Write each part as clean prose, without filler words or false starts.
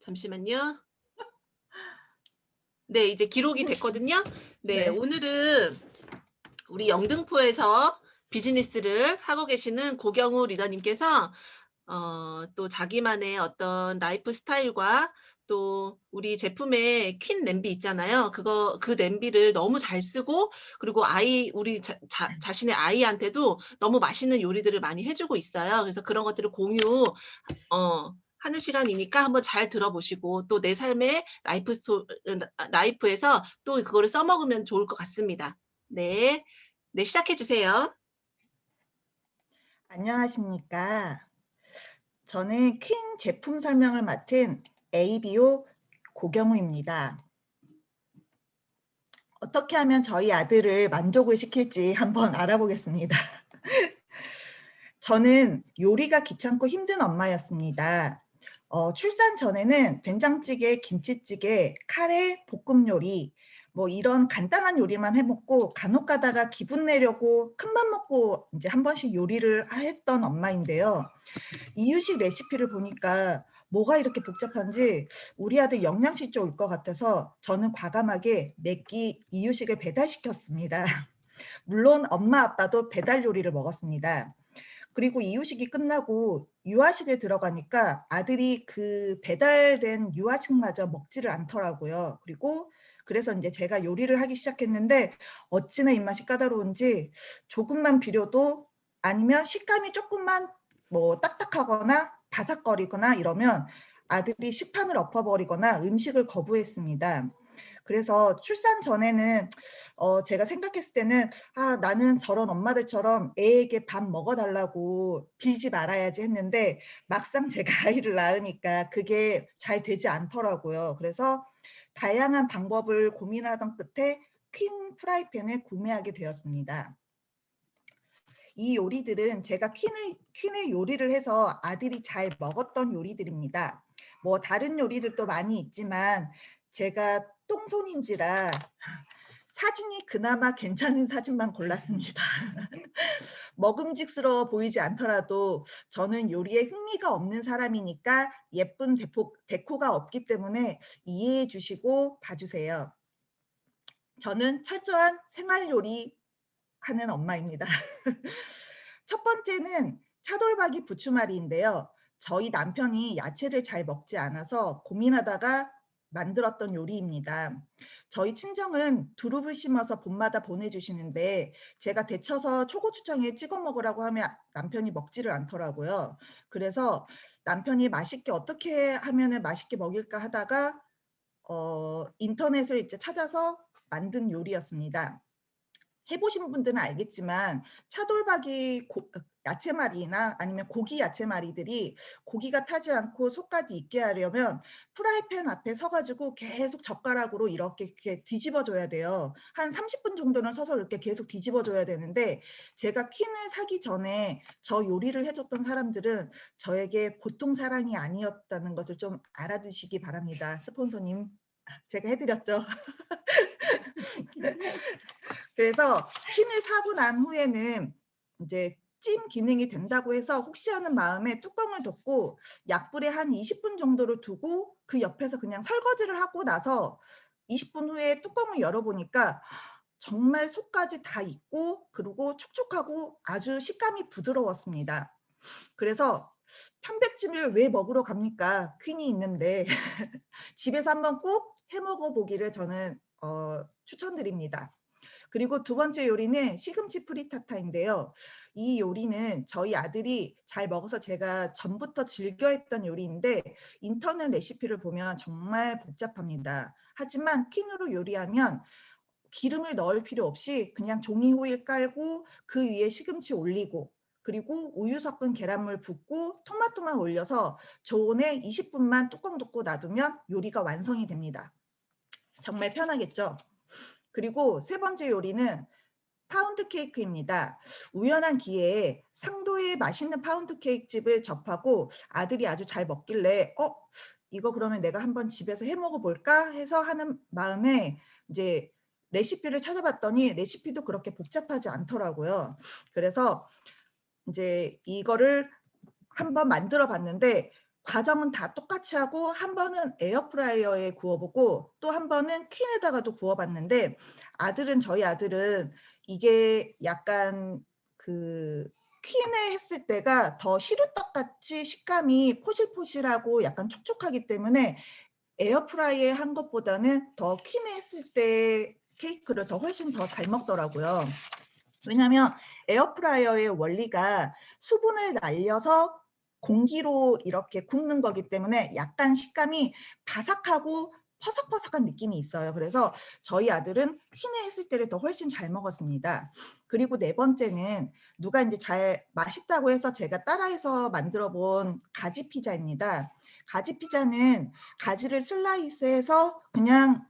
잠시만요. 네, 이제 기록이 됐거든요. 네, 네. 오늘은 우리 영등포에서 비즈니스를 하고 계시는 고경우 리더님께서 또 자기만의 어떤 라이프 스타일과 또 우리 제품의 퀸 냄비 있잖아요. 그 냄비를 너무 잘 쓰고, 그리고 우리 자신의 아이한테도 너무 맛있는 요리들을 많이 해주고 있어요. 그래서 그런 것들을 하는 시간이니까 한번 잘 들어보시고, 또 내 삶의 라이프에서 또 그거를 써먹으면 좋을 것 같습니다. 네. 네, 시작해 주세요. 안녕하십니까. 저는 퀸 제품 설명을 맡은 ABO 고경우입니다. 어떻게 하면 저희 아들을 만족을 시킬지 한번 알아보겠습니다. 저는 요리가 귀찮고 힘든 엄마였습니다. 출산 전에는 된장찌개, 김치찌개, 카레, 볶음 요리 뭐 이런 간단한 요리만 해 먹고 간혹 가다가 기분 내려고 큰맘 먹고 이제 한 번씩 요리를 했던 엄마인데요. 이유식 레시피를 보니까 뭐가 이렇게 복잡한지 우리 아들 영양실조 올 것 같아서 저는 과감하게 몇 끼 이유식을 배달시켰습니다. 물론 엄마 아빠도 배달 요리를 먹었습니다. 그리고 이유식이 끝나고 유아식에 들어가니까 아들이 그 배달된 유아식마저 먹지를 않더라고요. 그리고 그래서 인제 제가 요리를 하기 시작했는데 어찌나 입맛이 까다로운지 조금만 비려도 아니면 식감이 쪼끔만 뭐 딱딱하거나 바삭거리거나 이러면 아들이 식판을 엎어버리거나 음식을 거부했습니다. 그래서 출산 전에는 제가 생각했을 때는 '아 나는 저런 엄마들처럼 애에게 밥 먹어 달라고 빌지 말아야지.' 했는데 막상 제가 아이를 낳으니까 그게 잘 되지 않더라고요. 그래서 다양한 방법을 고민하던 끝에 퀸 프라이팬을 구매하게 되었습니다. 이 요리들은 제가 퀸의 요리를 해서 아들이 잘 먹었던 요리들입니다. 뭐 다른 요리들도 많이 있지만 제가 똥손인지라 사진이 그나마 괜찮은 사진만 골랐습니다. 먹음직스러워 보이지 않더라도 저는 요리에 흥미가 없는 사람이니까 예쁜 데코가 없기 때문에 이해해 주시고 봐 주세요. 저는 철저한 생활 요리 하는 엄마입니다. 첫 번째는 차돌박이 부추말이인데요. 저희 남편이 야채를 잘 먹지 않아서 고민하다가 만들었던 요리입니다. 저희 친정은 두릅을 심어서 봄마다 보내주시는데 제가 데쳐서 초고추장에 찍어 먹으라고 하면 남편이 먹지를 않더라고요. 그래서 남편이 맛있게 어떻게 하면 맛있게 먹일까 하다가 인터넷을 이제 찾아서 만든 요리였습니다. 해 보신 분들은 알겠지만 차돌박이 야채말이나 아니면 고기 야채말이들이 고기가 타지 않고 속까지 익게 하려면 프라이팬 앞에 서 가지고 계속 젓가락으로 이렇게 뒤집어 줘야 돼요. 한 30분 정도는 서서 이렇게 계속 뒤집어 줘야 되는데 제가 퀸을 사기 전에 저 요리를 해 줬던 사람들은 저에게 보통 사랑이 아니었다는 것을 좀 알아두시기 바랍니다. 스폰서님 제가 해 드렸죠. 그래서 퀸을 사고 난 후에는 인제 찜 기능이 된다고 해서 혹시 하는 마음에 뚜껑을 덮고 약불에 한 20분 정도를 두고 그 옆에서 그냥 설거지를 하고 나서 20분 후에 뚜껑을 열어 보니까 정말 속까지 다 익고 그리고 촉촉하고 아주 식감이 부드러웠습니다. 그래서 편백찜을 왜 먹으러 갑니까? 퀸이 있는데. 집에서 한번 꼭 해 먹어 보기를 저는 추천드립니다. 그리고 두 번째 요리는 시금치 프리타타인데요. 이 요리는 저희 아들이 잘 먹어서 제가 전부터 즐겨 했던 요리인데 인터넷 레시피를 보면 정말 복잡합니다. 하지만 퀸으로 요리하면 기름을 넣을 필요 없이 그냥 종이 호일 깔고 그 위에 시금치 올리고 그리고 우유 섞은 계란물 붓고 토마토만 올려서 저온에 20 분만 뚜껑 덮고 놔두면 요리가 완성이 됩니다. 정말 편하겠죠? 그리고 세 번째 요리는 파운드 케이크입니다. 우연한 기회에 상도의 맛있는 파운드 케이크 집을 접하고 아들이 아주 잘 먹길래 이거 그러면 내가 한번 집에서 해 먹어 볼까?' 해서 하는 마음에 이제 레시피를 찾아봤더니 레시피도 그렇게 복잡하지 않더라고요. 그래서 인제 이거를 한번 만들어 봤는데 과정은 다 똑같이 하고 한 번은 에어프라이어에 구워보고 또 한 번은 퀸에다가도 구워봤는데 저희 아들은 이게 약간 그 퀸에 했을 때가 더 시루떡같이 식감이 포실포실하고 약간 촉촉하기 때문에 에어프라이에 한 것보다는 더 퀸에 했을 때 케이크를 훨씬 더 잘 먹더라고요. 왜냐하면 에어프라이어의 원리가 수분을 날려서 공기로 이렇게 굽는 거기 때문에 약간 식감이 바삭하고 퍼석퍼석한 느낌이 있어요. 그래서 저희 아들은 퀸에 했을 때를 훨씬 잘 먹었습니다. 그리고 네 번째는 누가 이제 잘 맛있다고 해서 제가 따라해서 만들어 본 가지 피자입니다. 가지 피자는 가지를 슬라이스해서 그냥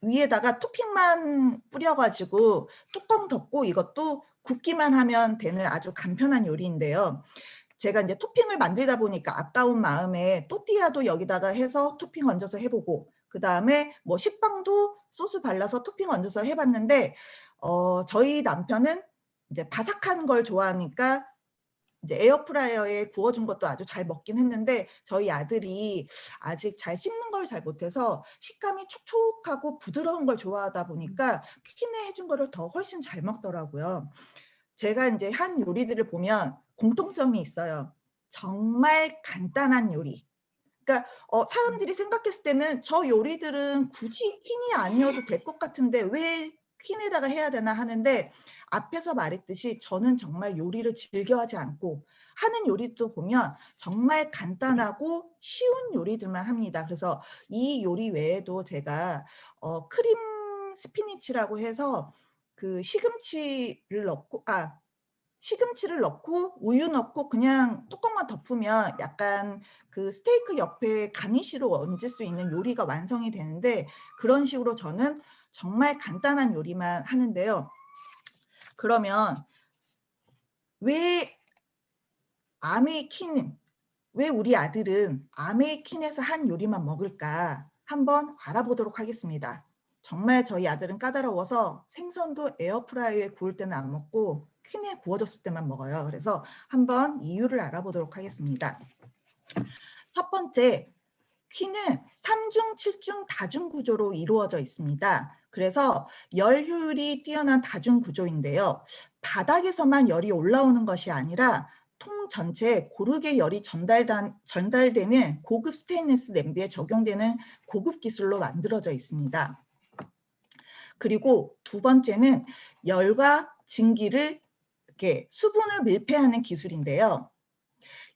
위에다가 토핑만 뿌려가지고 뚜껑 덮고 이것도 굽기만 하면 되는 아주 간편한 요리인데요. 제가 이제 토핑을 만들다 보니까 아까운 마음에 또띠아도 여기다가 해서 토핑 얹어서 해보고 그 다음에 뭐 식빵도 소스 발라서 토핑 얹어서 해봤는데 저희 남편은 이제 바삭한 걸 좋아하니까 이제 에어프라이어에 구워준 것도 아주 잘 먹긴 했는데 저희 아들이 아직 잘 씹는 걸 잘 못해서 식감이 촉촉하고 부드러운 걸 좋아하다 보니까 퀸에 해준 거를 훨씬 잘 먹더라고요. 제가 이제 한 요리들을 보면 공통점이 있어요. 정말 간단한 요리. 그러니까 사람들이 생각했을 때는 저 요리들은 굳이 퀸이 아니어도 될 것 같은데 왜 퀸에다가 해야 되나 하는데 앞에서 말했듯이 저는 정말 요리를 즐겨하지 않고 하는 요리도 보면 정말 간단하고 쉬운 요리들만 합니다. 그래서 이 요리 외에도 제가 크림 스피니치라고 해서 그 시금치를 넣고 우유 넣고 그냥 뚜껑만 덮으면 약간 그 스테이크 옆에 가니쉬로 얹을 수 있는 요리가 완성이 되는데 그런 식으로 저는 정말 간단한 요리만 하는데요. 그러면 왜 왜 우리 아들은 아메이킨에서 한 요리만 먹을까 한번 알아보도록 하겠습니다. 정말 저희 아들은 까다로워서 생선도 에어프라이어에 구울 때는 안 먹고 퀸에 구워졌을 때만 먹어요. 그래서 한번 이유를 알아보도록 하겠습니다. 첫 번째, 퀸은 3중, 7중 다중 구조로 이루어져 있습니다. 그래서 열 효율이 뛰어난 다중 구조인데요. 바닥에서만 열이 올라오는 것이 아니라 통 전체에 고르게 열이 전달되는 고급 스테인리스 냄비에 적용되는 고급 기술로 만들어져 있습니다. 그리고 두 번째는 열과 증기를 이렇게 수분을 밀폐하는 기술인데요.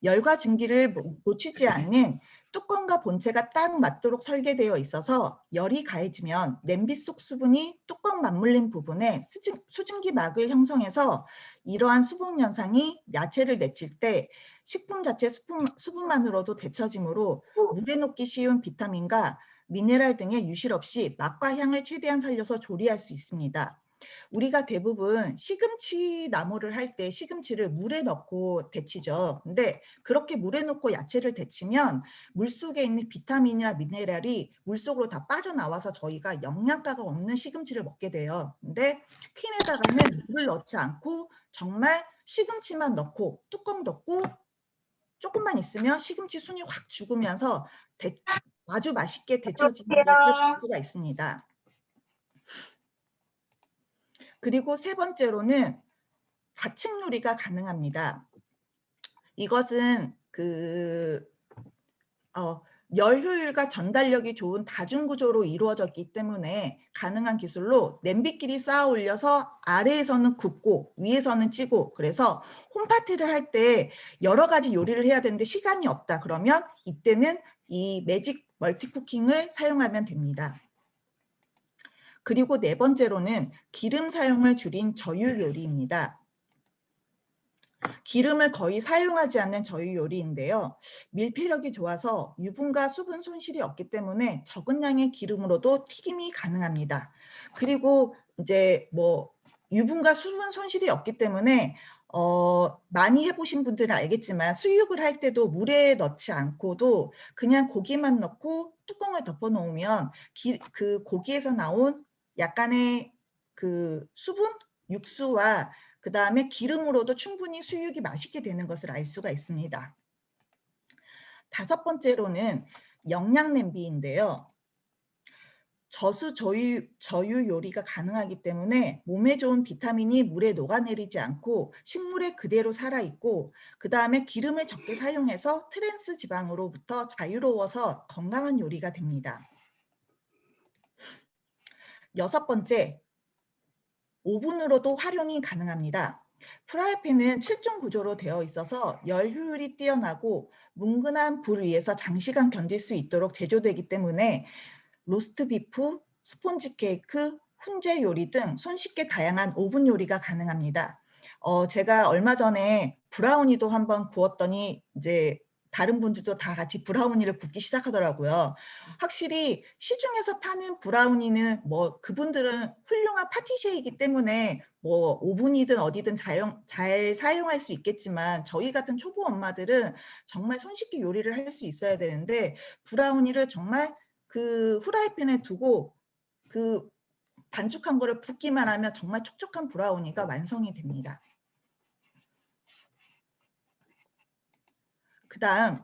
열과 증기를 놓치지 않는 뚜껑과 본체가 딱 맞도록 설계되어 있어서 열이 가해지면 냄비 속 수분이 뚜껑 맞물린 부분에 수증기 막을 형성해서 이러한 수분 현상이 야채를 데칠 때 식품 자체 수분만으로도 데쳐지므로 물에 녹기 쉬운 비타민과 미네랄 등의 유실 없이 맛과 향을 최대한 살려서 조리할 수 있습니다. 우리가 대부분 시금치 나물을 할 때 시금치를 물에 넣고 데치죠. 근데 그렇게 물에 넣고 야채를 데치면 물속에 있는 비타민이나 미네랄이 물속으로 다 빠져나와서 저희가 영양가가 없는 시금치를 먹게 돼요. 근데 퀸에다가는 물을 넣지 않고 정말 시금치만 넣고 뚜껑 덮고 조금만 있으면 시금치 순이 확 죽으면서 아주 맛있게 데쳐지는 것을 볼 수가 있습니다. 그리고 세 번째로는 가층 요리가 가능합니다. 이것은 열 효율과 전달력이 좋은 다중구조로 이루어졌기 때문에 가능한 기술로 냄비끼리 쌓아 올려서 아래에서는 굽고 위에서는 찌고 그래서 홈파티를 할 때 여러 가지 요리를 해야 되는데 시간이 없다 그러면 이때는 이 매직 멀티쿠킹을 사용하면 됩니다. 그리고 네 번째로는 기름 사용을 줄인 저유 요리입니다. 기름을 거의 사용하지 않는 저유 요리인데요. 밀폐력이 좋아서 유분과 수분 손실이 없기 때문에 적은 양의 기름으로도 튀김이 가능합니다. 그리고 이제 유분과 수분 손실이 없기 때문에 많이 해보신 분들은 알겠지만 수육을 할 때도 물에 넣지 않고도 그냥 고기만 넣고 뚜껑을 덮어 놓으면 그 고기에서 나온 약간의 그 수분, 육수와 그 다음에 기름으로도 충분히 수육이 맛있게 되는 것을 알 수가 있습니다. 다섯 번째로는 영양 냄비인데요. 저수 저유 요리가 가능하기 때문에 몸에 좋은 비타민이 물에 녹아내리지 않고 식물에 그대로 살아있고, 그 다음에 기름을 적게 사용해서 트랜스 지방으로부터 자유로워서 건강한 요리가 됩니다. 여섯 번째, 오븐으로도 활용이 가능합니다. 프라이팬은 7중 구조로 되어 있어서 열 효율이 뛰어나고 뭉근한 불 위에서 장시간 견딜 수 있도록 제조되기 때문에 로스트 비프, 스폰지 케이크, 훈제 요리 등 손쉽게 다양한 오븐 요리가 가능합니다. 제가 얼마 전에 브라우니도 한번 구웠더니 이제 다른 분들도 다 같이 브라우니를 굽기 시작하더라고요. 확실히 시중에서 파는 브라우니는 뭐 그분들은 훌륭한 파티시에이기 때문에 뭐 오븐이든 어디든 잘 사용할 수 있겠지만, 저희 같은 초보 엄마들은 정말 손쉽게 요리를 할 수 있어야 되는데, 브라우니를 정말 그 후라이팬에 두고 그 반죽한 거를 붓기만 하면 정말 촉촉한 브라우니가 완성이 됩니다. 그 다음,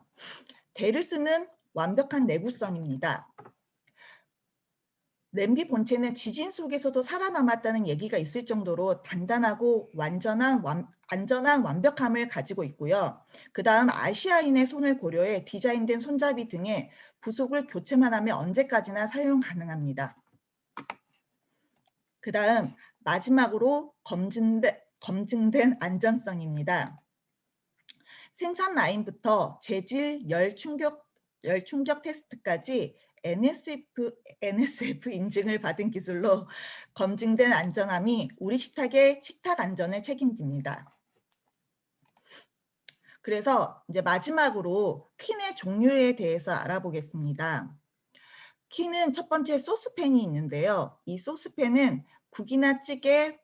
대를 쓰는 완벽한 내구성입니다. 냄비 본체는 지진 속에서도 살아남았다는 얘기가 있을 정도로 단단하고 안전한 완벽함을 가지고 있고요. 그 다음, 아시아인의 손을 고려해 디자인된 손잡이 등의 부속을 교체만 하면 언제까지나 사용 가능합니다. 그 다음, 마지막으로 검증된 안전성입니다. 생산 라인부터 재질, 열 충격 테스트까지 NSF 인증을 받은 기술로 검증된 안전함이 우리 식탁의 식탁 안전을 책임집니다. 그래서 이제 마지막으로 퀸의 종류에 대해서 알아보겠습니다. 퀸은 첫 번째 소스팬이 있는데요. 이 소스팬은 국이나 찌개,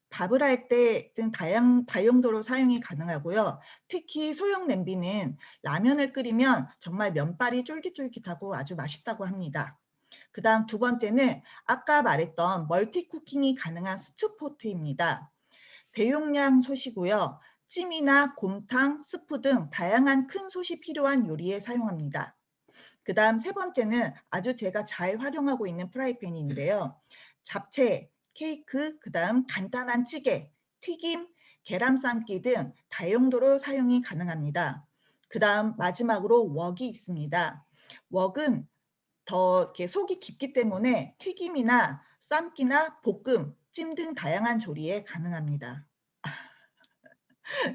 밥을 할 때 등 다용도로 사용이 가능하고요. 특히 소형 냄비는 라면을 끓이면 정말 면발이 쫄깃쫄깃하고 아주 맛있다고 합니다. 그 다음 두 번째는 아까 말했던 멀티 쿠킹이 가능한 스투포트입니다. 대용량 솥이고요. 찜이나 곰탕, 스프 등 다양한 큰 솥이 필요한 요리에 사용합니다. 그 다음 세 번째는 아주 제가 잘 활용하고 있는 프라이팬인데요. 잡채, 케이크, 그 다음 간단한 찌개, 튀김, 계란 삶기 등 다용도로 사용이 가능합니다. 그 다음 마지막으로 웍이 있습니다. 웍은 더 이렇게 속이 깊기 때문에 튀김이나 삶기나 볶음, 찜 등 다양한 조리에 가능합니다.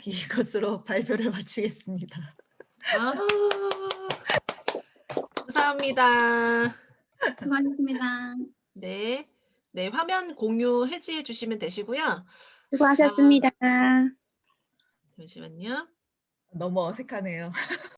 이것으로 발표를 마치겠습니다. 아, 감사합니다. 수고하셨습니다. 네. 네, 화면 공유 해지해 주시면 되시고요. 수고하셨습니다. 잠시만요. 너무 어색하네요.